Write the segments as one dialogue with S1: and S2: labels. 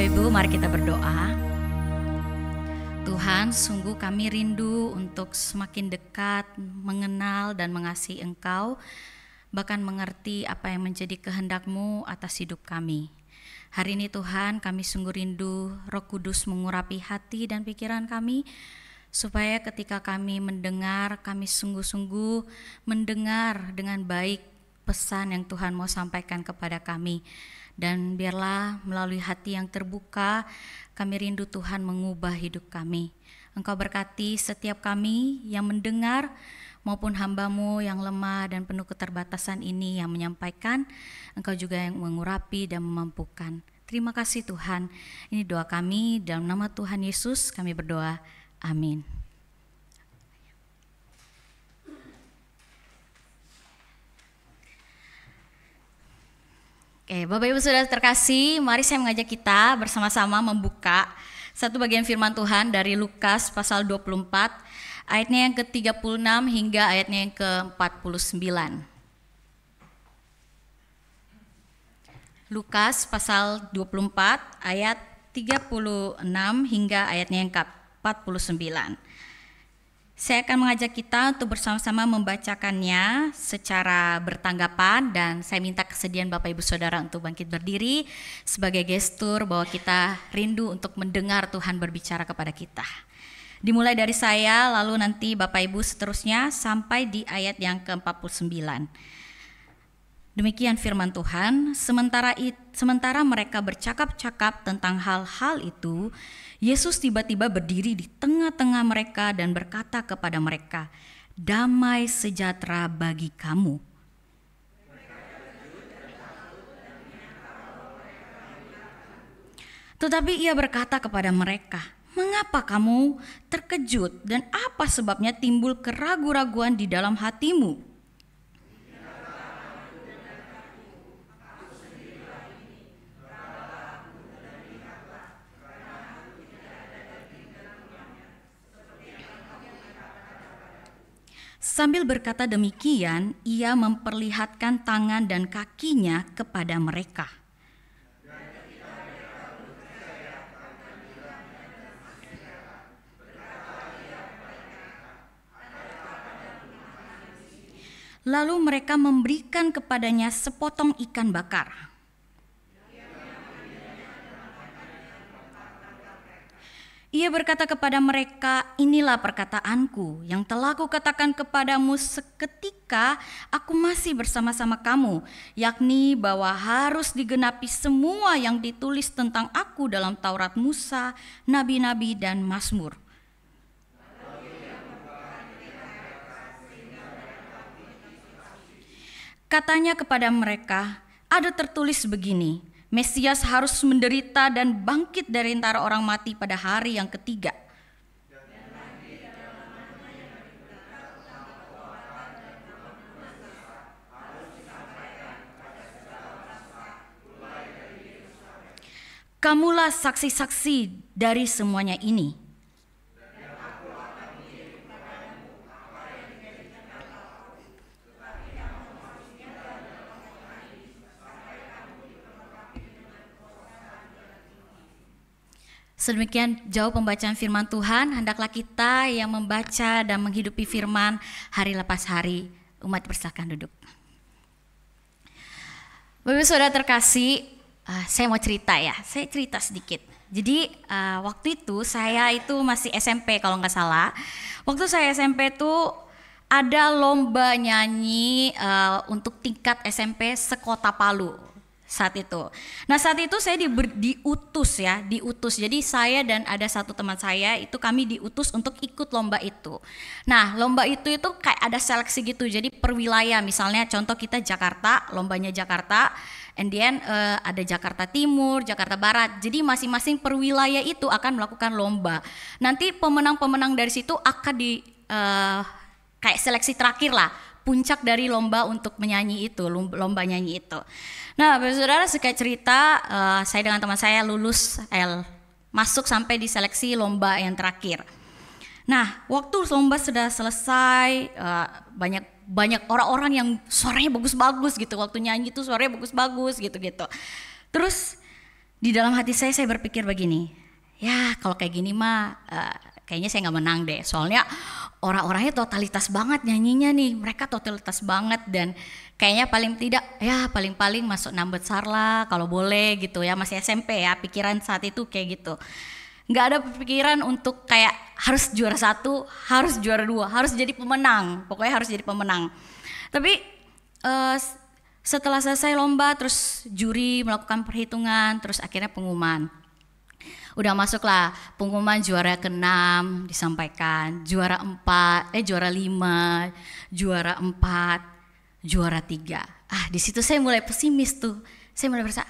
S1: Bapak Ibu, mari kita berdoa. Tuhan, sungguh kami rindu untuk semakin dekat, mengenal dan mengasihi Engkau, bahkan mengerti apa yang menjadi kehendak-Mu atas hidup kami. Hari ini Tuhan, kami sungguh rindu Roh Kudus mengurapi hati dan pikiran kami, supaya ketika kami mendengar, kami sungguh-sungguh mendengar dengan baik pesan yang Tuhan mau sampaikan kepada kami. Dan biarlah melalui hati yang terbuka, kami rindu Tuhan mengubah hidup kami. Engkau berkati setiap kami yang mendengar, maupun hamba-Mu yang lemah dan penuh keterbatasan ini yang menyampaikan. Engkau juga yang mengurapi dan memampukan. Terima kasih Tuhan. Ini doa kami, dalam nama Tuhan Yesus kami berdoa. Amin. Oke, Bapak Ibu Saudara terkasih, mari saya mengajak kita bersama-sama membuka satu bagian firman Tuhan dari Lukas pasal 24, ayatnya yang ke-36 hingga ayatnya yang ke-49. Lukas pasal 24 ayat 36 hingga ayatnya yang ke-49. Saya akan mengajak kita untuk bersama-sama membacakannya secara bertanggapan, dan saya minta kesediaan Bapak Ibu Saudara untuk bangkit berdiri sebagai gestur bahwa kita rindu untuk mendengar Tuhan berbicara kepada kita. Dimulai dari saya, lalu nanti Bapak Ibu seterusnya sampai di ayat yang ke-49. Demikian firman Tuhan. Sementara mereka bercakap-cakap tentang hal-hal itu, Yesus tiba-tiba berdiri di tengah-tengah mereka dan berkata kepada mereka, "Damai sejahtera bagi kamu." Tetapi ia berkata kepada mereka, "Mengapa kamu terkejut dan apa sebabnya timbul keraguan-raguan di dalam hatimu? Sambil berkata demikian, ia memperlihatkan tangan dan kakinya kepada mereka. Lalu mereka memberikan kepadanya sepotong ikan bakar. Ia berkata kepada mereka, "Inilah perkataanku yang telah kukatakan kepadamu seketika aku masih bersama-sama kamu, yakni bahwa harus digenapi semua yang ditulis tentang aku dalam Taurat Musa, Nabi-Nabi dan Mazmur." Katanya kepada mereka, "Ada tertulis begini, Mesias harus menderita dan bangkit dari antara orang mati pada hari yang ketiga. Kamulah saksi-saksi dari semuanya ini." Sedemikian jauh pembacaan firman Tuhan. Hendaklah kita yang membaca dan menghidupi firman hari lepas hari. Umat persilakan duduk. Bapak Saudara terkasih, saya mau cerita ya. Saya cerita sedikit. Jadi waktu itu saya itu masih SMP kalau nggak salah. Waktu saya SMP itu ada lomba nyanyi untuk tingkat SMP sekota Palu. Saat itu. Nah saat itu saya diutus. Jadi saya dan ada satu teman saya itu kami diutus untuk ikut lomba itu. Nah lomba itu kayak ada seleksi gitu. Jadi per wilayah, misalnya contoh kita Jakarta, lombanya Jakarta, and then ada Jakarta Timur, Jakarta Barat. Jadi masing-masing per wilayah itu akan melakukan lomba. Nanti pemenang-pemenang dari situ akan kayak seleksi terakhir lah. Puncak dari lomba untuk menyanyi itu, lomba nyanyi itu. Nah, Bapak Saudara, singkat cerita, saya dengan teman saya lulus masuk sampai di seleksi lomba yang terakhir. Nah, waktu lomba sudah selesai, banyak orang-orang yang suaranya bagus-bagus gitu. Waktu nyanyi tuh suaranya bagus-bagus gitu-gitu. Terus Di dalam hati saya berpikir begini, ya kalau kayak gini mah kayaknya saya nggak menang deh. Soalnya orang-orangnya totalitas banget nyanyinya nih, mereka totalitas banget dan kayaknya paling tidak ya paling-paling masuk 6 besar lah kalau boleh gitu ya, masih SMP ya pikiran saat itu kayak gitu. Nggak ada pikiran untuk kayak harus juara 1, harus juara 2, harus jadi pemenang, pokoknya harus jadi pemenang. Tapi setelah selesai lomba terus juri melakukan perhitungan, terus akhirnya pengumuman. Udah masuklah pengumuman juara ke-6 disampaikan, juara 5, juara 4, juara 3. Di situ saya mulai pesimis tuh. Saya mulai berasa,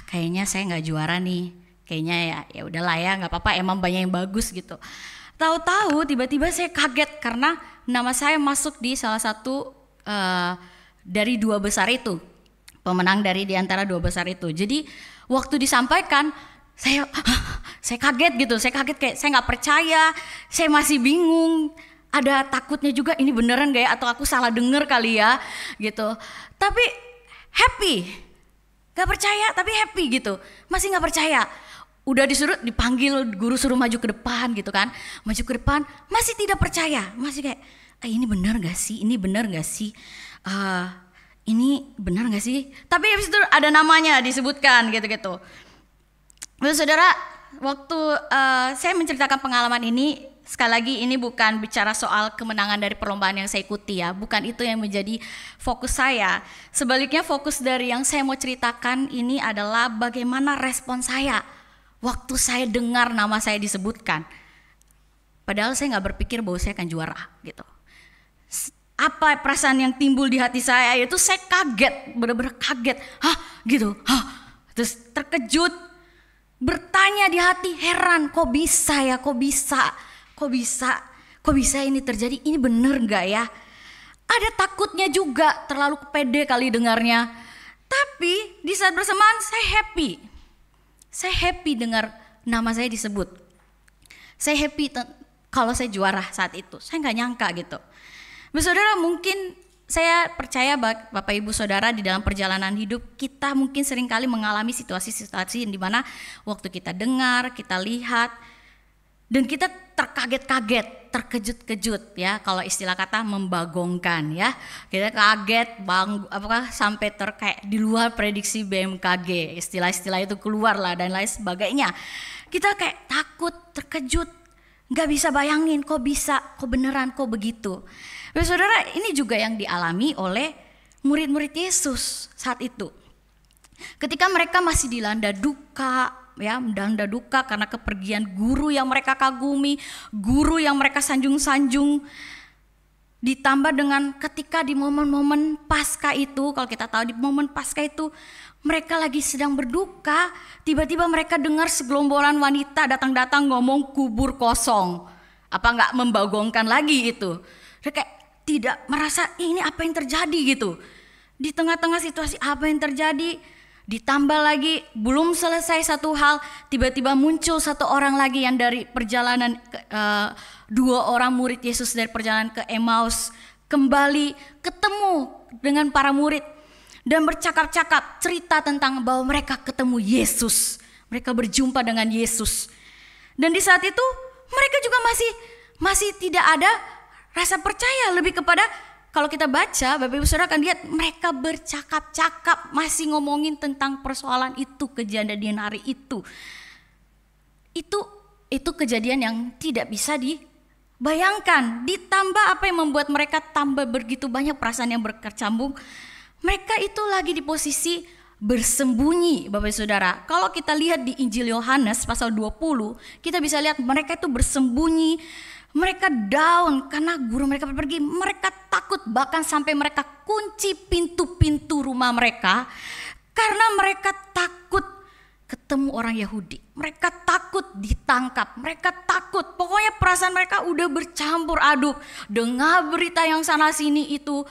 S1: kayaknya saya nggak juara nih. Kayaknya ya udahlah ya, nggak apa-apa, emang banyak yang bagus gitu. Tahu-tahu tiba-tiba saya kaget karena nama saya masuk di salah satu dari 2 besar itu, pemenang dari di antara 2 besar itu. Jadi waktu disampaikan saya kaget gitu, saya kaget kayak saya nggak percaya, saya masih bingung, ada takutnya juga ini beneran gak ya atau aku salah denger kali ya gitu. Tapi happy, nggak percaya tapi happy gitu, masih nggak percaya. Udah disuruh dipanggil guru suruh maju ke depan gitu kan, maju ke depan masih tidak percaya, masih kayak ini benar gak sih, ini benar gak sih, ini benar gak sih. Tapi habis itu ada namanya disebutkan gitu-gitu. Lalu saudara, waktu saya menceritakan pengalaman ini, sekali lagi ini bukan bicara soal kemenangan dari perlombaan yang saya ikuti ya, bukan itu yang menjadi fokus saya. Sebaliknya fokus dari yang saya mau ceritakan ini adalah bagaimana respon saya waktu saya dengar nama saya disebutkan. Padahal saya nggak berpikir bahwa saya akan juara gitu. Apa perasaan yang timbul di hati saya itu saya kaget, benar-benar kaget, gitu, terus terkejut, bertanya di hati, heran, kok bisa ini terjadi, ini bener nggak ya? Ada takutnya juga, terlalu pede kali dengarnya. Tapi di saat bersamaan saya happy dengar nama saya disebut. Saya happy kalau saya juara saat itu, saya nggak nyangka gitu. Saudara, mungkin saya percaya Bapak Ibu Saudara di dalam perjalanan hidup kita mungkin seringkali mengalami situasi-situasi di mana waktu kita dengar, kita lihat dan kita terkaget-kaget, terkejut-kejut ya, kalau istilah kata membagongkan ya. Kita kaget sampai kayak di luar prediksi BMKG, istilah-istilah itu keluar lah dan lain sebagainya. Kita kayak takut, terkejut, nggak bisa bayangin kok bisa, kok beneran, kok begitu. Saudara, ini juga yang dialami oleh murid-murid Yesus saat itu. Ketika mereka masih dilanda duka, karena kepergian guru yang mereka kagumi, guru yang mereka sanjung-sanjung. Ditambah dengan ketika di momen-momen Paskah itu, kalau kita tahu di momen Paskah itu mereka lagi sedang berduka, tiba-tiba mereka dengar segelombolan wanita datang-datang ngomong kubur kosong. Apa nggak membagongkan lagi itu? Mereka kayak tidak merasa ini apa yang terjadi gitu. Di tengah-tengah situasi apa yang terjadi, ditambah lagi belum selesai satu hal, tiba-tiba muncul satu orang lagi yang dari perjalanan 2 orang murid Yesus dari perjalanan ke Emmaus kembali ketemu dengan para murid dan bercakap-cakap cerita tentang bahwa mereka ketemu Yesus, mereka berjumpa dengan Yesus. Dan di saat itu mereka juga masih tidak ada rasa percaya, lebih kepada kalau kita baca, Bapak Ibu Saudara akan lihat mereka bercakap-cakap masih ngomongin tentang persoalan itu, kejadian hari itu. Itu kejadian yang tidak bisa dibayangkan. Ditambah apa yang membuat mereka tambah begitu banyak perasaan yang berkecambung. Mereka itu lagi di posisi bersembunyi, Bapak Ibu Saudara. Kalau kita lihat di Injil Yohanes pasal 20, kita bisa lihat mereka itu bersembunyi. Mereka down karena guru mereka pergi, mereka takut bahkan sampai mereka kunci pintu-pintu rumah mereka karena mereka takut ketemu orang Yahudi. Mereka takut ditangkap, mereka takut. Pokoknya perasaan mereka udah bercampur aduk. Dengar berita yang sana sini itu,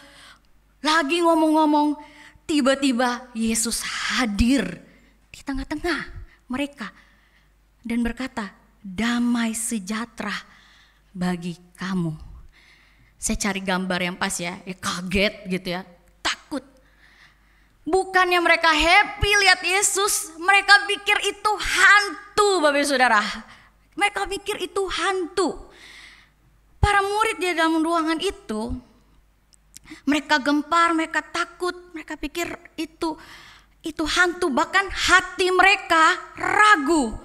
S1: lagi ngomong-ngomong, tiba-tiba Yesus hadir di tengah-tengah mereka dan berkata, damai sejahtera bagi kamu. Saya cari gambar yang pas ya, kaget gitu ya, takut. Bukannya mereka happy lihat Yesus, mereka pikir itu hantu, Bapak Ibu Saudara. Mereka pikir itu hantu. Para murid di dalam ruangan itu, mereka gempar, mereka takut, mereka pikir itu hantu, bahkan hati mereka ragu.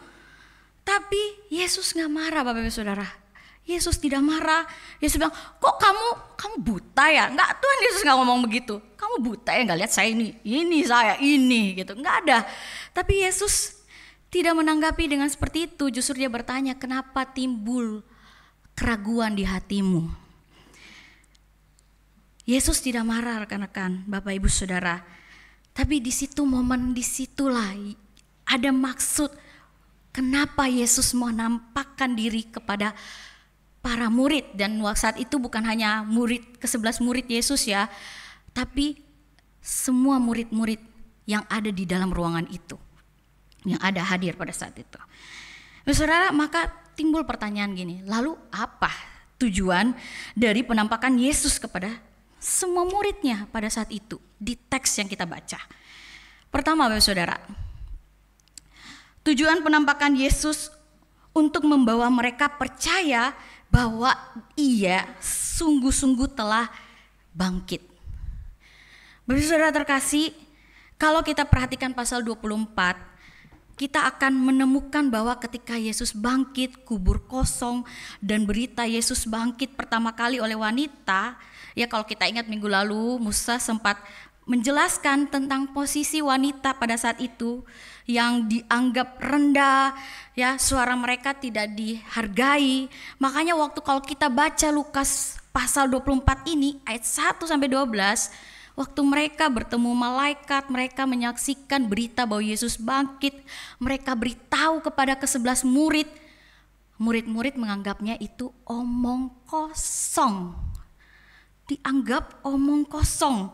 S1: Tapi Yesus gak marah, Bapak Ibu Saudara. Yesus tidak marah. Yesus bilang, kok kamu buta ya? Enggak, Tuhan Yesus gak ngomong begitu. Kamu buta ya, gak lihat saya ini gitu. Enggak ada. Tapi Yesus tidak menanggapi dengan seperti itu. Justru dia bertanya, kenapa timbul keraguan di hatimu? Yesus tidak marah, rekan-rekan, Bapak Ibu Saudara. Tapi di situ disitulah ada maksud kenapa Yesus mau nampakkan diri kepada para murid. Dan saat itu bukan hanya ke-11 murid Yesus ya, tapi semua murid-murid yang ada di dalam ruangan itu, yang ada hadir pada saat itu. Saudara, maka timbul pertanyaan gini, lalu apa tujuan dari penampakan Yesus kepada semua muridnya pada saat itu di teks yang kita baca? Pertama, Bapak Saudara, tujuan penampakan Yesus untuk membawa mereka percaya bahwa ia sungguh-sungguh telah bangkit. Bapak Saudara terkasih, kalau kita perhatikan pasal 24, kita akan menemukan bahwa ketika Yesus bangkit, kubur kosong, dan berita Yesus bangkit pertama kali oleh wanita, ya kalau kita ingat minggu lalu Musa sempat menjelaskan tentang posisi wanita pada saat itu yang dianggap rendah, ya suara mereka tidak dihargai. Makanya waktu kalau kita baca Lukas pasal 24 ini ayat 1 sampai 12, waktu mereka bertemu malaikat, mereka menyaksikan berita bahwa Yesus bangkit, mereka beritahu kepada ke-11 murid. Murid-murid menganggapnya itu omong kosong. Dianggap omong kosong.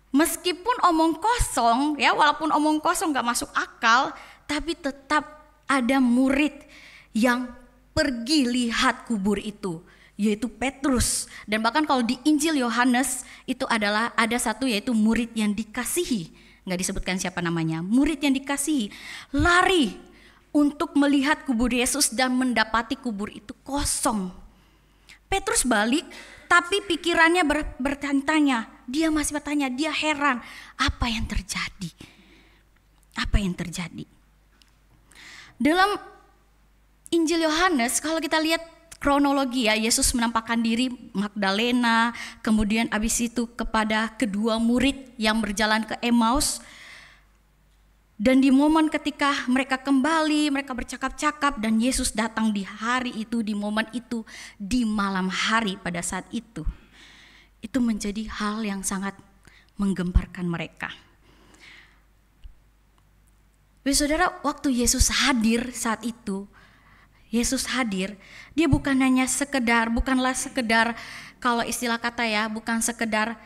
S1: Meskipun omong kosong, ya walaupun omong kosong gak masuk akal, tapi tetap ada murid yang pergi lihat kubur itu, yaitu Petrus. Dan bahkan kalau di Injil Yohanes itu adalah ada satu yaitu murid yang dikasihi, gak disebutkan siapa namanya, murid yang dikasihi lari untuk melihat kubur Yesus dan mendapati kubur itu kosong. Petrus balik, tapi pikirannya bertanya-tanya, dia masih bertanya, dia heran, apa yang terjadi? Apa yang terjadi? Dalam Injil Yohanes, kalau kita lihat kronologi ya, Yesus menampakkan diri Magdalena, kemudian habis itu kepada kedua murid yang berjalan ke Emmaus. Dan di momen ketika mereka kembali, mereka bercakap-cakap dan Yesus datang di hari itu, di momen itu, di malam hari pada saat itu. Itu menjadi hal yang sangat menggemparkan mereka. Saudara, waktu Yesus hadir saat itu, Yesus hadir, dia bukanlah sekedar kalau istilah kata ya, bukan sekedar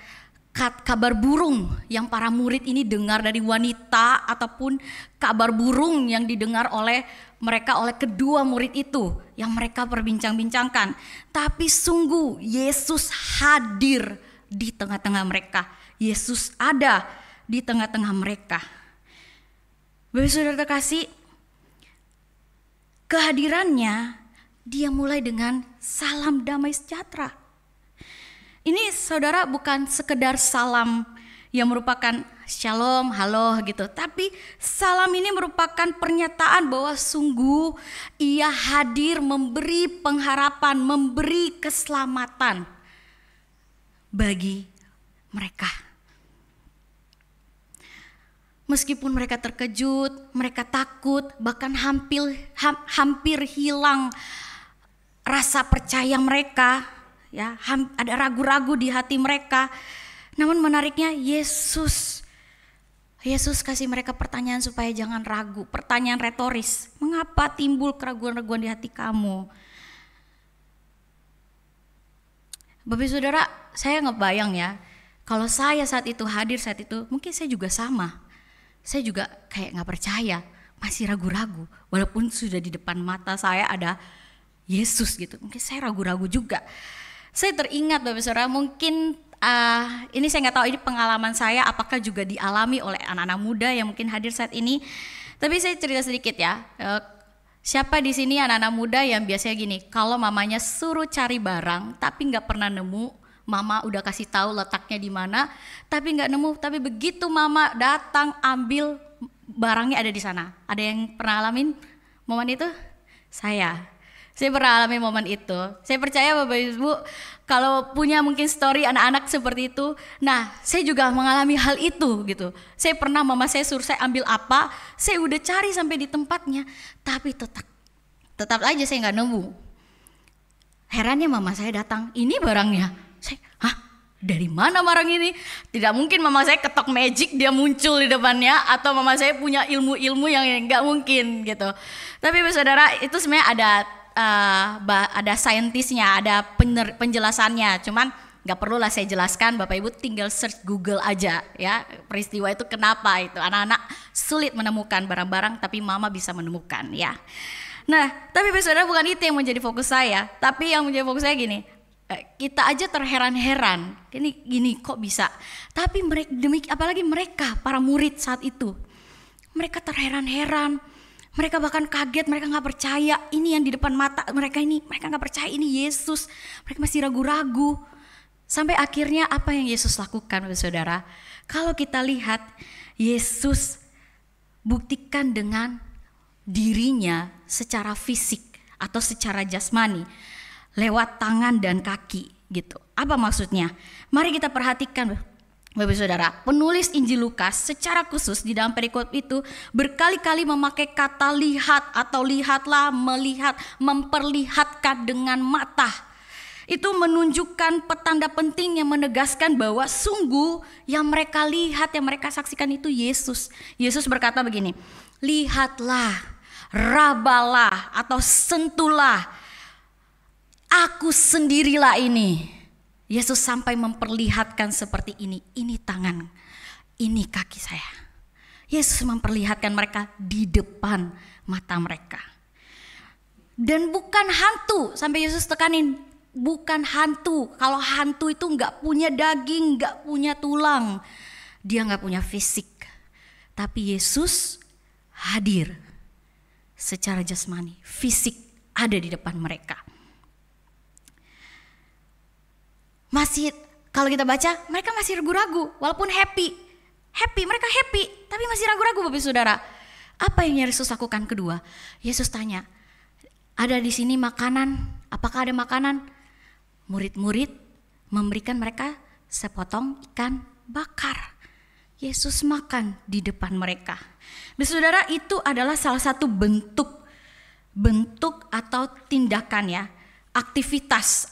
S1: kabar burung yang para murid ini dengar dari wanita ataupun kabar burung yang didengar oleh mereka, oleh kedua murid itu yang mereka perbincang-bincangkan. Tapi sungguh Yesus hadir di tengah-tengah mereka. Yesus ada di tengah-tengah mereka. Bapak Saudara terkasih, kehadirannya dia mulai dengan salam damai sejahtera. Ini saudara bukan sekedar salam yang merupakan shalom, halo gitu. Tapi salam ini merupakan pernyataan bahwa sungguh ia hadir memberi pengharapan, memberi keselamatan bagi mereka. Meskipun mereka terkejut, mereka takut, bahkan hampir hilang rasa percaya mereka. Ya, ada ragu-ragu di hati mereka. Namun menariknya Yesus kasih mereka pertanyaan supaya jangan ragu. Pertanyaan retoris. Mengapa timbul keraguan-raguan di hati kamu? Bapak Saudara, saya ngebayang ya, kalau saya saat itu hadir saat itu, mungkin saya juga sama. Saya juga kayak gak percaya, masih ragu-ragu. Walaupun sudah di depan mata saya ada Yesus gitu, mungkin saya ragu-ragu juga. Saya teringat Bapak Saudara, mungkin ini saya nggak tahu ini pengalaman saya apakah juga dialami oleh anak-anak muda yang mungkin hadir saat ini. Tapi saya cerita sedikit ya. Siapa di sini anak-anak muda yang biasanya gini, kalau mamanya suruh cari barang tapi nggak pernah nemu, mama udah kasih tahu letaknya di mana, tapi nggak nemu. Tapi begitu mama datang ambil, barangnya ada di sana. Ada yang pernah alamin momen itu? Saya pernah alami momen itu. Saya percaya Bapak Ibu kalau punya mungkin story anak-anak seperti itu. Nah, saya juga mengalami hal itu gitu. Saya pernah mama saya suruh saya ambil apa, saya udah cari sampai di tempatnya, tapi tetap aja saya nggak nemu. Herannya mama saya datang, ini barangnya. Saya, dari mana barang ini? Tidak mungkin mama saya ketok magic dia muncul di depannya, atau mama saya punya ilmu-ilmu yang nggak mungkin gitu. Tapi saudara, itu sebenarnya ada saintisnya, ada penjelasannya. Cuman nggak perlu lah saya jelaskan, Bapak Ibu tinggal search Google aja ya, peristiwa itu kenapa itu anak-anak sulit menemukan barang-barang tapi mama bisa menemukan ya. Nah, tapi saudara, bukan itu yang menjadi fokus saya. Tapi yang menjadi fokus saya gini, kita aja terheran-heran, gini kok bisa. Tapi apalagi mereka para murid saat itu, mereka terheran-heran. Mereka bahkan kaget, mereka gak percaya ini yang di depan mata mereka ini. Mereka gak percaya ini Yesus. Mereka masih ragu-ragu. Sampai akhirnya apa yang Yesus lakukan, saudara? Kalau kita lihat, Yesus buktikan dengan dirinya secara fisik atau secara jasmani, lewat tangan dan kaki gitu. Apa maksudnya? Mari kita perhatikan Bapak Saudara, penulis Injil Lukas secara khusus di dalam perikop itu berkali-kali memakai kata lihat atau lihatlah, melihat, memperlihatkan dengan mata. Itu menunjukkan petanda penting yang menegaskan bahwa sungguh yang mereka lihat, yang mereka saksikan itu Yesus. Yesus berkata begini, lihatlah, rabalah atau sentuhlah, aku sendirilah ini. Yesus sampai memperlihatkan seperti ini tangan, ini kaki saya. Yesus memperlihatkan mereka di depan mata mereka. Dan bukan hantu, sampai Yesus tekanin, bukan hantu. Kalau hantu itu gak punya daging, gak punya tulang, dia gak punya fisik. Tapi Yesus hadir secara jasmani, fisik ada di depan mereka. Masih kalau kita baca, mereka masih ragu-ragu walaupun mereka happy tapi masih ragu-ragu Bapak Saudara. Apa yang Yesus lakukan kedua? Yesus tanya, ada di sini makanan? Apakah ada makanan? Murid-murid memberikan mereka sepotong ikan bakar. Yesus makan di depan mereka. Bapak Saudara, itu adalah salah satu bentuk atau tindakan ya, aktivitas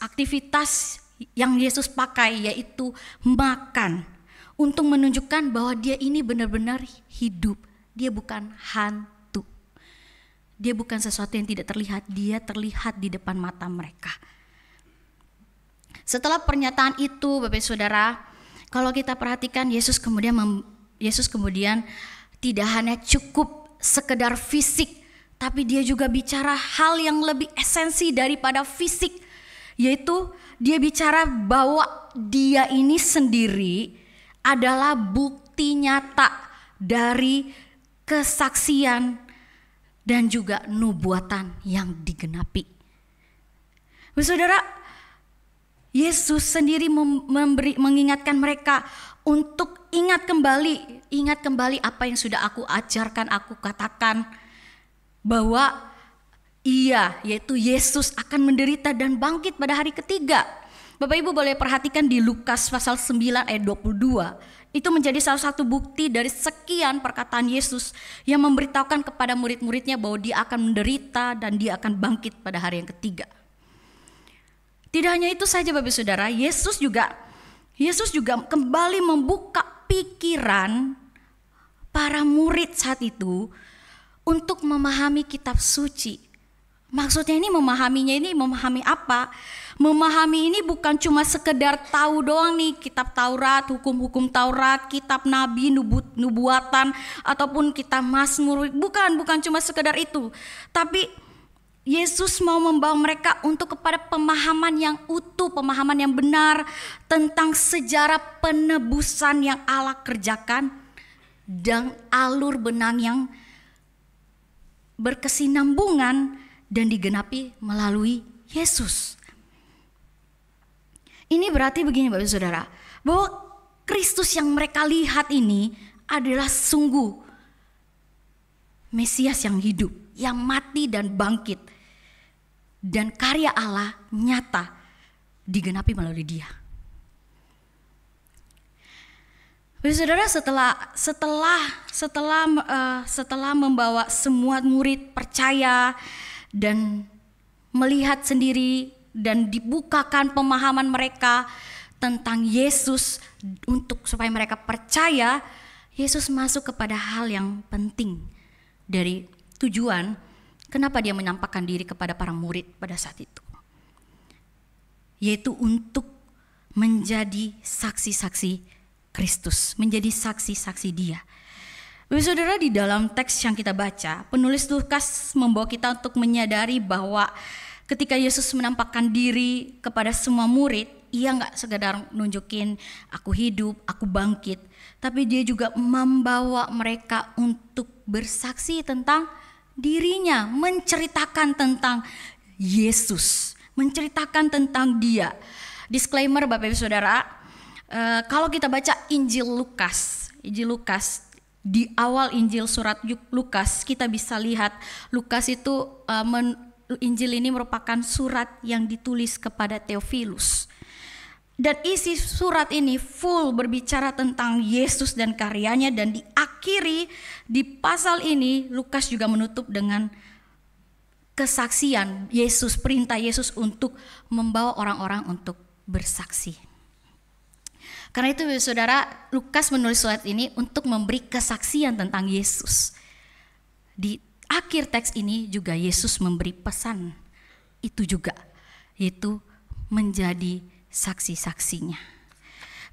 S1: yang Yesus pakai, yaitu makan, untuk menunjukkan bahwa dia ini benar-benar hidup. Dia bukan hantu. Dia bukan sesuatu yang tidak terlihat, dia terlihat di depan mata mereka. Setelah pernyataan itu Bapak Saudara, kalau kita perhatikan Yesus kemudian tidak hanya cukup sekedar fisik, tapi dia juga bicara hal yang lebih esensi daripada fisik, yaitu dia bicara bahwa dia ini sendiri adalah bukti nyata dari kesaksian dan juga nubuatan yang digenapi. Saudara, Yesus sendiri mengingatkan mereka untuk ingat kembali apa yang sudah aku ajarkan, aku katakan, bahwa yaitu Yesus akan menderita dan bangkit pada hari ketiga. Bapak Ibu boleh perhatikan di Lukas pasal 9 ayat 22. Itu menjadi salah satu bukti dari sekian perkataan Yesus yang memberitahukan kepada murid-muridnya bahwa dia akan menderita dan dia akan bangkit pada hari yang ketiga. Tidak hanya itu saja Bapak Saudara, Yesus juga kembali membuka pikiran para murid saat itu untuk memahami kitab suci. Maksudnya memahami apa? Memahami ini bukan cuma sekedar tahu doang nih kitab Taurat, hukum-hukum Taurat, kitab Nabi, nubuatan, ataupun kitab Mazmur. Bukan cuma sekedar itu. Tapi Yesus mau membawa mereka untuk kepada pemahaman yang utuh, pemahaman yang benar tentang sejarah penebusan yang Allah kerjakan dan alur benang yang berkesinambungan dan digenapi melalui Yesus. Ini berarti begini Bapak Saudara, bahwa Kristus yang mereka lihat ini adalah sungguh Mesias yang hidup, yang mati dan bangkit. Dan karya Allah nyata digenapi melalui Dia. Saudara, setelah membawa semua murid percaya dan melihat sendiri dan dibukakan pemahaman mereka tentang Yesus untuk supaya mereka percaya, Yesus masuk kepada hal yang penting dari tujuan kenapa Dia menampakkan diri kepada para murid pada saat itu, yaitu untuk menjadi saksi-saksi Kristus, menjadi saksi-saksi Dia. Bapak Saudara, di dalam teks yang kita baca, penulis Lukas membawa kita untuk menyadari bahwa ketika Yesus menampakkan diri kepada semua murid, Ia gak sekedar nunjukin aku hidup, aku bangkit, tapi Dia juga membawa mereka untuk bersaksi tentang dirinya, menceritakan tentang Yesus, menceritakan tentang Dia. Disclaimer Bapak Ibu Saudara, kalau kita baca Injil Lukas di awal Injil surat Lukas, kita bisa lihat Lukas itu Injil ini merupakan surat yang ditulis kepada Theophilus. Dan isi surat ini full berbicara tentang Yesus dan karyanya, dan diakhiri di pasal ini Lukas juga menutup dengan kesaksian Yesus, perintah Yesus untuk membawa orang-orang untuk bersaksi. Karena itu Saudara, Lukas menulis surat ini untuk memberi kesaksian tentang Yesus. Di akhir teks ini juga Yesus memberi pesan itu juga, yaitu menjadi saksi-saksinya.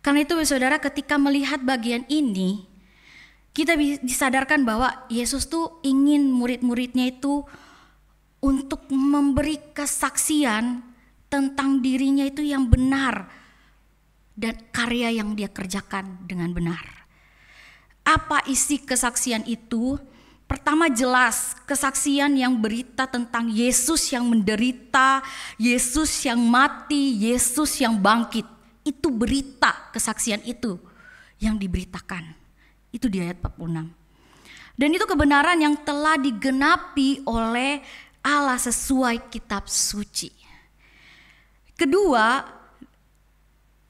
S1: Karena itu Saudara, ketika melihat bagian ini, kita disadarkan bahwa Yesus tuh ingin murid-muridnya itu untuk memberi kesaksian tentang dirinya itu yang benar dan karya yang Dia kerjakan dengan benar. Apa isi kesaksian itu? Pertama, jelas kesaksian yang berita tentang Yesus yang menderita, Yesus yang mati, Yesus yang bangkit. Itu berita kesaksian itu yang diberitakan. Itu di ayat 46. Dan itu kebenaran yang telah digenapi oleh Allah sesuai kitab suci. Kedua,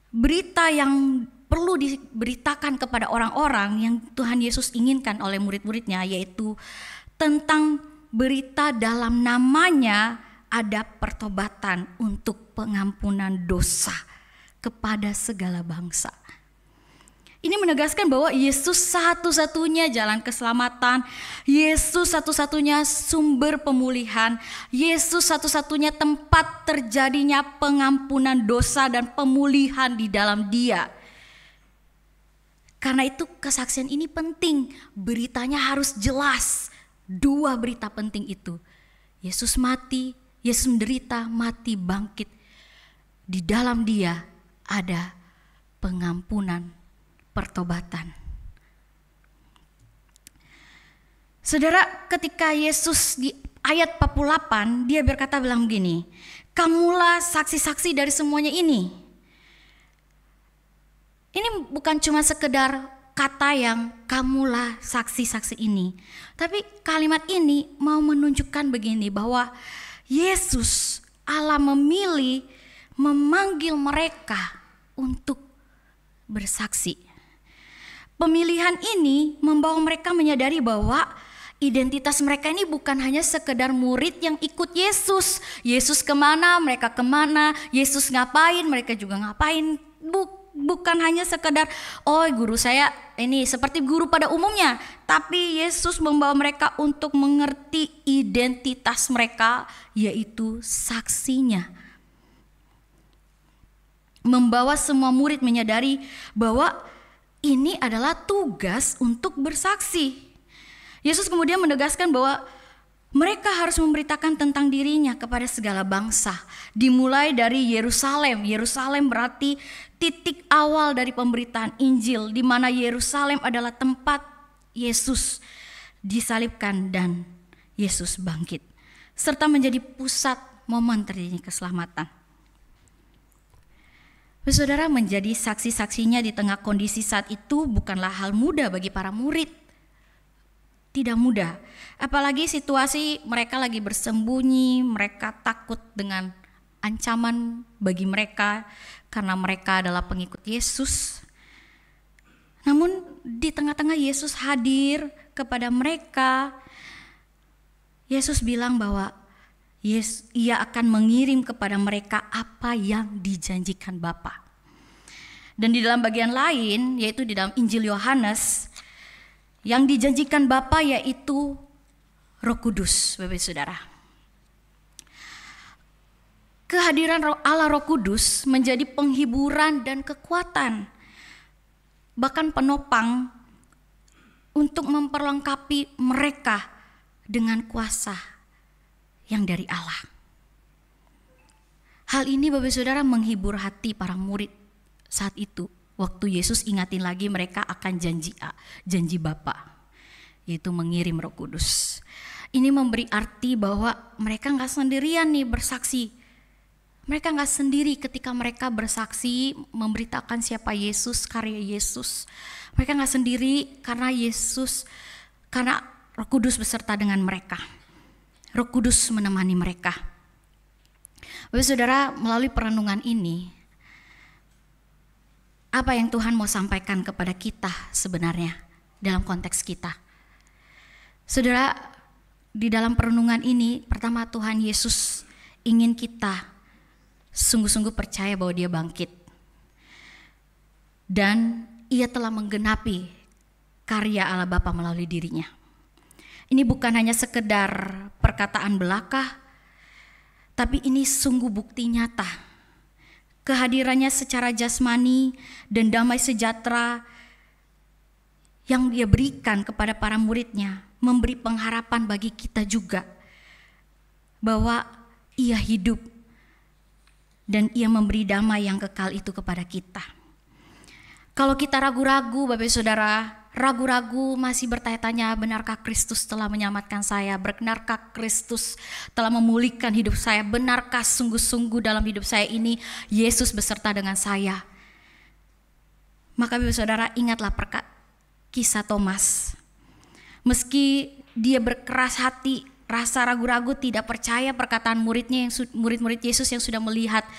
S1: berita yang perlu diberitakan kepada orang-orang yang Tuhan Yesus inginkan oleh murid-muridnya, yaitu tentang berita dalam namanya ada pertobatan untuk pengampunan dosa kepada segala bangsa. Ini menegaskan bahwa Yesus satu-satunya jalan keselamatan, Yesus satu-satunya sumber pemulihan, Yesus satu-satunya tempat terjadinya pengampunan dosa dan pemulihan di dalam Dia. Karena itu kesaksian ini penting, beritanya harus jelas. Dua berita penting itu, Yesus mati, Yesus menderita, mati, bangkit. Di dalam Dia ada pengampunan, pertobatan. Saudara, ketika Yesus di ayat 48, Dia bilang begini, kamulah saksi-saksi dari semuanya ini. Ini bukan cuma sekedar kata yang kamulah saksi-saksi ini. Tapi kalimat ini mau menunjukkan begini, bahwa Yesus, Allah memilih, memanggil mereka untuk bersaksi. Pemilihan ini membawa mereka menyadari bahwa identitas mereka ini bukan hanya sekedar murid yang ikut Yesus. Yesus kemana, mereka kemana. Yesus ngapain, mereka juga ngapain. Bukan hanya sekedar, oh guru saya ini seperti guru pada umumnya. Tapi Yesus membawa mereka untuk mengerti identitas mereka, yaitu saksinya. Membawa semua murid menyadari bahwa ini adalah tugas untuk bersaksi. Yesus kemudian menegaskan bahwa Mereka harus memberitakan tentang dirinya kepada segala bangsa. Dimulai dari Yerusalem. Yerusalem berarti titik awal dari pemberitaan Injil, di mana Yerusalem adalah tempat Yesus disalibkan dan Yesus bangkit, serta menjadi pusat momen terjadinya keselamatan. Saudara, menjadi saksi-saksinya di tengah kondisi saat itu bukanlah hal mudah bagi para murid. Tidak mudah, apalagi situasi mereka lagi bersembunyi, mereka takut dengan ancaman bagi mereka karena mereka adalah pengikut Yesus. Namun di tengah-tengah Yesus hadir kepada mereka. Yesus bilang bahwa Ia akan mengirim kepada mereka apa yang dijanjikan Bapa. Dan di dalam bagian lain, yaitu di dalam Injil Yohanes, yang dijanjikan Bapa yaitu Roh Kudus, Bapak Saudara. Kehadiran Allah Roh Kudus menjadi penghiburan dan kekuatan, bahkan penopang untuk memperlengkapi mereka dengan kuasa yang dari Allah. Hal ini Bapak Saudara menghibur hati para murid saat itu. Waktu Yesus ingatin lagi mereka akan janji Bapa, yaitu mengirim Roh Kudus. Ini memberi arti bahwa mereka gak sendirian nih bersaksi. Mereka gak sendiri ketika mereka bersaksi memberitakan siapa Yesus, karya Yesus. Mereka gak sendiri karena Roh Kudus beserta dengan mereka. Roh Kudus menemani mereka. Bapak Saudara, melalui perenungan ini, apa yang Tuhan mau sampaikan kepada kita sebenarnya dalam konteks kita? Saudara, di dalam perenungan ini, pertama Tuhan Yesus ingin kita sungguh-sungguh percaya bahwa Dia bangkit. Dan Ia telah menggenapi karya Allah Bapa melalui dirinya. Ini bukan hanya sekedar perkataan belaka, tapi ini sungguh bukti nyata. Kehadirannya secara jasmani dan damai sejahtera yang Dia berikan kepada para muridnya memberi pengharapan bagi kita juga bahwa Ia hidup dan Ia memberi damai yang kekal itu kepada kita. Kalau kita ragu-ragu, Bapak Saudara, ragu-ragu masih bertanya-tanya, benarkah Kristus telah menyelamatkan saya? Benarkah Kristus telah memulihkan hidup saya? Benarkah sungguh-sungguh dalam hidup saya ini Yesus beserta dengan saya? Maka Bapak Saudara, ingatlah kisah Thomas. Meski dia berkeras hati, rasa ragu-ragu, tidak percaya perkataan murid-murid Yesus yang sudah melihat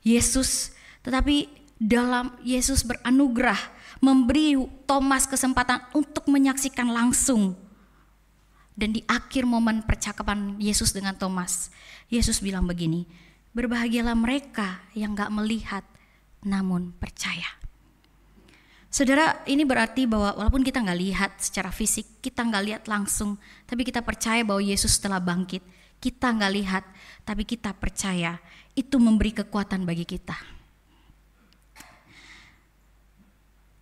S1: Yesus, tetapi dalam Yesus beranugerah memberi Thomas kesempatan untuk menyaksikan langsung. Dan di akhir momen percakapan Yesus dengan Thomas, Yesus bilang begini, berbahagialah mereka yang gak melihat namun percaya. Saudara, ini berarti bahwa walaupun kita gak lihat secara fisik, kita gak lihat langsung, tapi kita percaya bahwa Yesus telah bangkit. Kita gak lihat, tapi kita percaya. Itu memberi kekuatan bagi kita.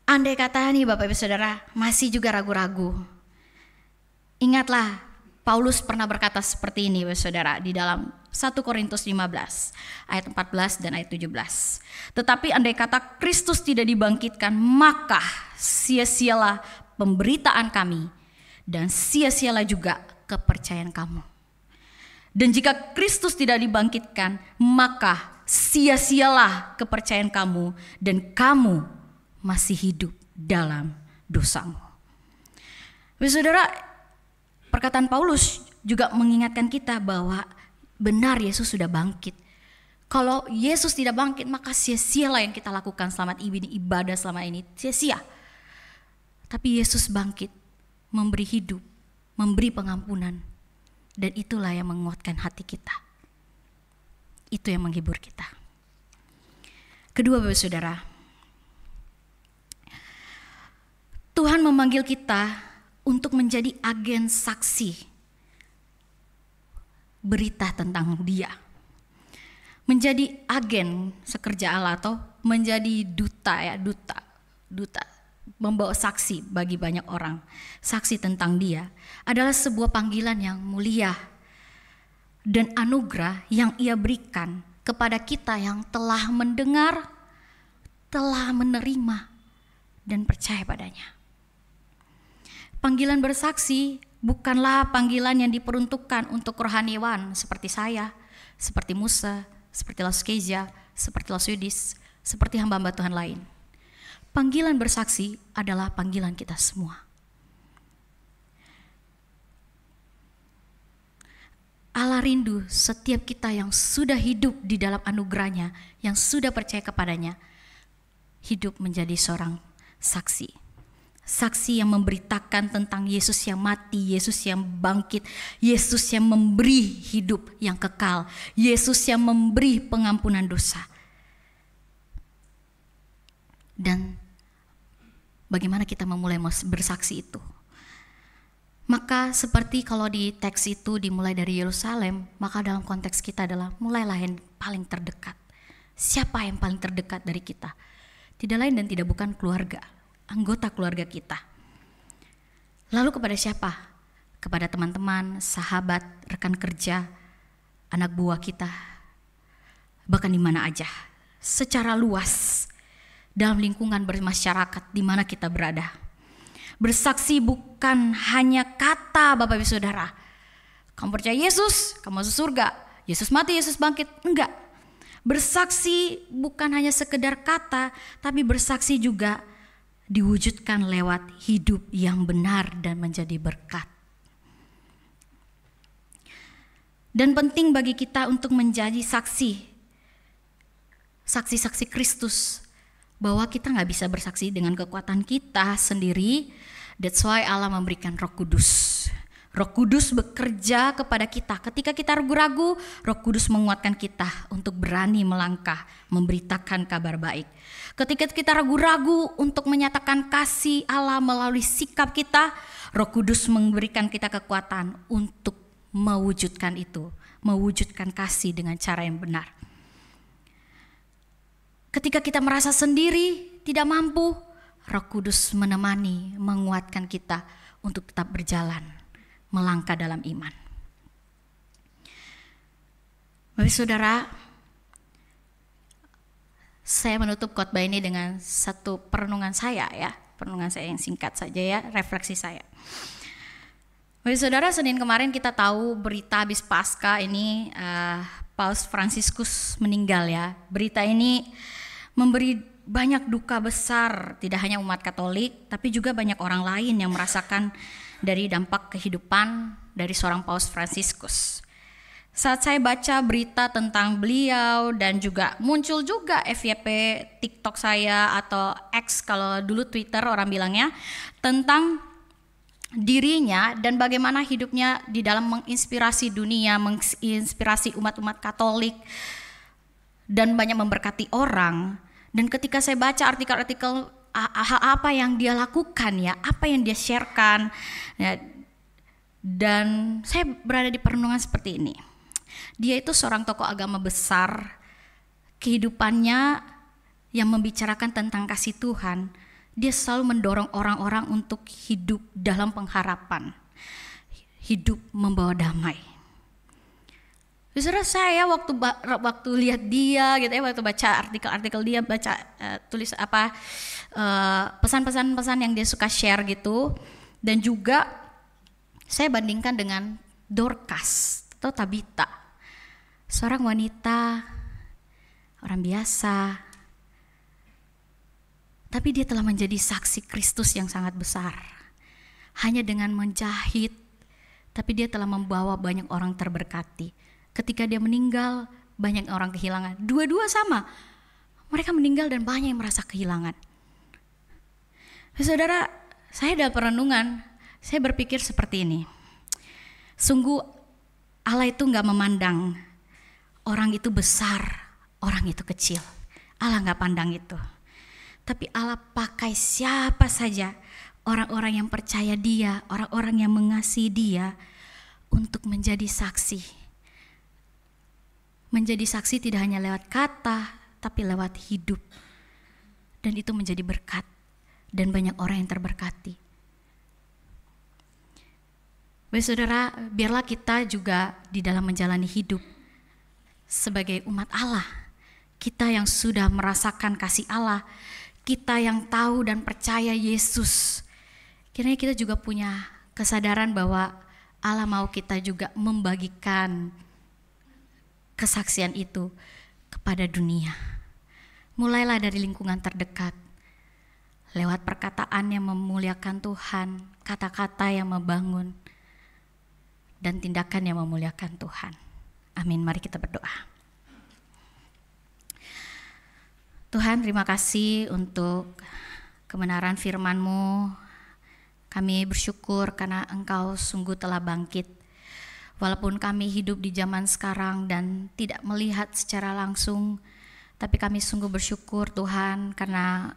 S1: Andai kata nih Bapak Ibu Saudara masih juga ragu-ragu, ingatlah Paulus pernah berkata seperti ini Bapak Saudara di dalam 1 Korintus 15 ayat 14 dan ayat 17. Tetapi andai kata Kristus tidak dibangkitkan, maka sia-sialah pemberitaan kami dan sia-sialah juga kepercayaan kamu. Dan jika Kristus tidak dibangkitkan, maka sia-sialah kepercayaan kamu dan kamu masih hidup dalam dosamu. Saudara, perkataan Paulus juga mengingatkan kita bahwa benar Yesus sudah bangkit. Kalau Yesus tidak bangkit, maka sia-sialah yang kita lakukan selama ini, ibadah selama ini sia-sia. Tapi Yesus bangkit, memberi hidup, memberi pengampunan, dan itulah yang menguatkan hati kita. Itu yang menghibur kita. Kedua, Bapak Saudara, Tuhan memanggil kita untuk menjadi agen saksi berita tentang Dia. Menjadi agen sekerja Allah atau menjadi duta, membawa saksi bagi banyak orang. Saksi tentang Dia adalah sebuah panggilan yang mulia dan anugerah yang Ia berikan kepada kita yang telah mendengar, telah menerima, dan percaya padanya. Panggilan bersaksi bukanlah panggilan yang diperuntukkan untuk rohaniawan seperti saya, seperti Musa, seperti Lars Keja, seperti Lars Yudis, seperti hamba-hamba Tuhan lain. Panggilan bersaksi adalah panggilan kita semua. Allah rindu setiap kita yang sudah hidup di dalam anugerahnya, yang sudah percaya kepadanya, hidup menjadi seorang saksi. Saksi yang memberitakan tentang Yesus yang mati, Yesus yang bangkit, Yesus yang memberi hidup yang kekal, Yesus yang memberi pengampunan dosa. Dan bagaimana kita memulai bersaksi itu? Maka seperti kalau di teks itu dimulai dari Yerusalem, maka dalam konteks kita adalah mulailah yang paling terdekat. Siapa yang paling terdekat dari kita? Tidak lain dan tidak bukan keluarga, anggota keluarga kita. Lalu kepada siapa? Kepada teman-teman, sahabat, rekan kerja, anak buah kita, bahkan di mana aja, secara luas dalam lingkungan bermasyarakat di mana kita berada. Bersaksi bukan hanya kata Bapak Ibu Saudara. Kamu percaya Yesus, kamu masuk surga. Yesus mati, Yesus bangkit. Enggak. Bersaksi bukan hanya sekedar kata, tapi bersaksi juga diwujudkan lewat hidup yang benar dan menjadi berkat. Dan penting bagi kita untuk menjadi saksi Kristus, bahwa kita gak bisa bersaksi dengan kekuatan kita sendiri. That's why Allah memberikan Roh Kudus. Roh Kudus bekerja kepada kita. Ketika kita ragu-ragu, Roh Kudus menguatkan kita untuk berani melangkah, memberitakan kabar baik. Ketika kita ragu-ragu untuk menyatakan kasih Allah melalui sikap kita, Roh Kudus memberikan kita kekuatan untuk mewujudkan itu, mewujudkan kasih dengan cara yang benar. Ketika kita merasa sendiri, tidak mampu, Roh Kudus menemani, menguatkan kita untuk tetap berjalan, melangkah dalam iman. Bapak Saudara, saya menutup khotbah ini dengan satu perenungan saya yang singkat saja ya, refleksi saya. Bapak Saudara, Senin kemarin kita tahu berita habis Paskah ini Paus Fransiskus meninggal ya. Berita ini memberi banyak duka besar, tidak hanya umat Katolik, tapi juga banyak orang lain yang merasakan dari dampak kehidupan dari seorang Paus Fransiskus. Saat saya baca berita tentang beliau dan juga muncul juga FYP TikTok saya atau X kalau dulu Twitter orang bilangnya, tentang dirinya dan bagaimana hidupnya di dalam menginspirasi dunia, menginspirasi umat-umat Katolik dan banyak memberkati orang. Dan ketika saya baca artikel-artikel hal apa yang dia lakukan ya, apa yang dia sharekan ya, dan saya berada di perenungan seperti ini. Dia itu seorang tokoh agama besar, kehidupannya yang membicarakan tentang kasih Tuhan, dia selalu mendorong orang-orang untuk hidup dalam pengharapan, hidup membawa damai. Saudara, saya waktu lihat dia gitu ya, waktu baca artikel-artikel dia, baca tulis pesan-pesan yang dia suka share gitu, dan juga saya bandingkan dengan Dorcas atau Tabita, seorang wanita, orang biasa, tapi dia telah menjadi saksi Kristus yang sangat besar. Hanya dengan menjahit, tapi dia telah membawa banyak orang terberkati. Ketika dia meninggal, banyak orang kehilangan. Dua-dua sama. Mereka meninggal dan banyak yang merasa kehilangan. Saudara, saya dalam perenungan, saya berpikir seperti ini. Sungguh Allah itu gak memandang orang itu besar, orang itu kecil. Allah gak pandang itu. Tapi Allah pakai siapa saja, orang-orang yang percaya dia, orang-orang yang mengasihi dia, untuk menjadi saksi. Menjadi saksi tidak hanya lewat kata, tapi lewat hidup. Dan itu menjadi berkat. Dan banyak orang yang terberkati. Baik saudara, biarlah kita juga di dalam menjalani hidup sebagai umat Allah, kita yang sudah merasakan kasih Allah, kita yang tahu dan percaya Yesus, kiranya kita juga punya kesadaran bahwa Allah mau kita juga membagikan kesaksian itu kepada dunia. Mulailah dari lingkungan terdekat, lewat perkataan yang memuliakan Tuhan, kata-kata yang membangun, dan tindakan yang memuliakan Tuhan. Amin. Mari kita berdoa. Tuhan, terima kasih untuk kebenaran firman-Mu. Kami bersyukur karena Engkau sungguh telah bangkit. Walaupun kami hidup di zaman sekarang dan tidak melihat secara langsung, tapi kami sungguh bersyukur Tuhan karena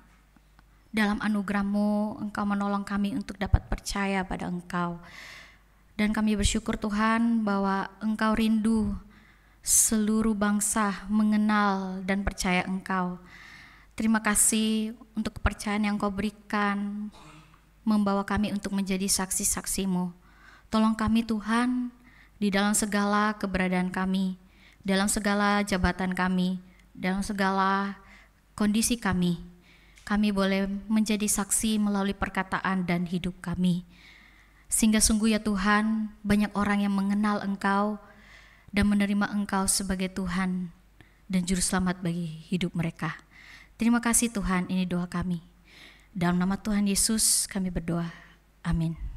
S1: dalam anugerah-Mu Engkau menolong kami untuk dapat percaya pada Engkau. Dan kami bersyukur Tuhan bahwa Engkau rindu seluruh bangsa mengenal dan percaya Engkau. Terima kasih untuk kepercayaan yang Kau berikan, membawa kami untuk menjadi saksi-saksi-Mu. Tolong kami Tuhan, di dalam segala keberadaan kami, dalam segala jabatan kami, dalam segala kondisi kami boleh menjadi saksi melalui perkataan dan hidup kami. Sehingga sungguh ya Tuhan, banyak orang yang mengenal Engkau dan menerima Engkau sebagai Tuhan dan Juru Selamat bagi hidup mereka. Terima kasih Tuhan, ini doa kami. Dalam nama Tuhan Yesus kami berdoa. Amin.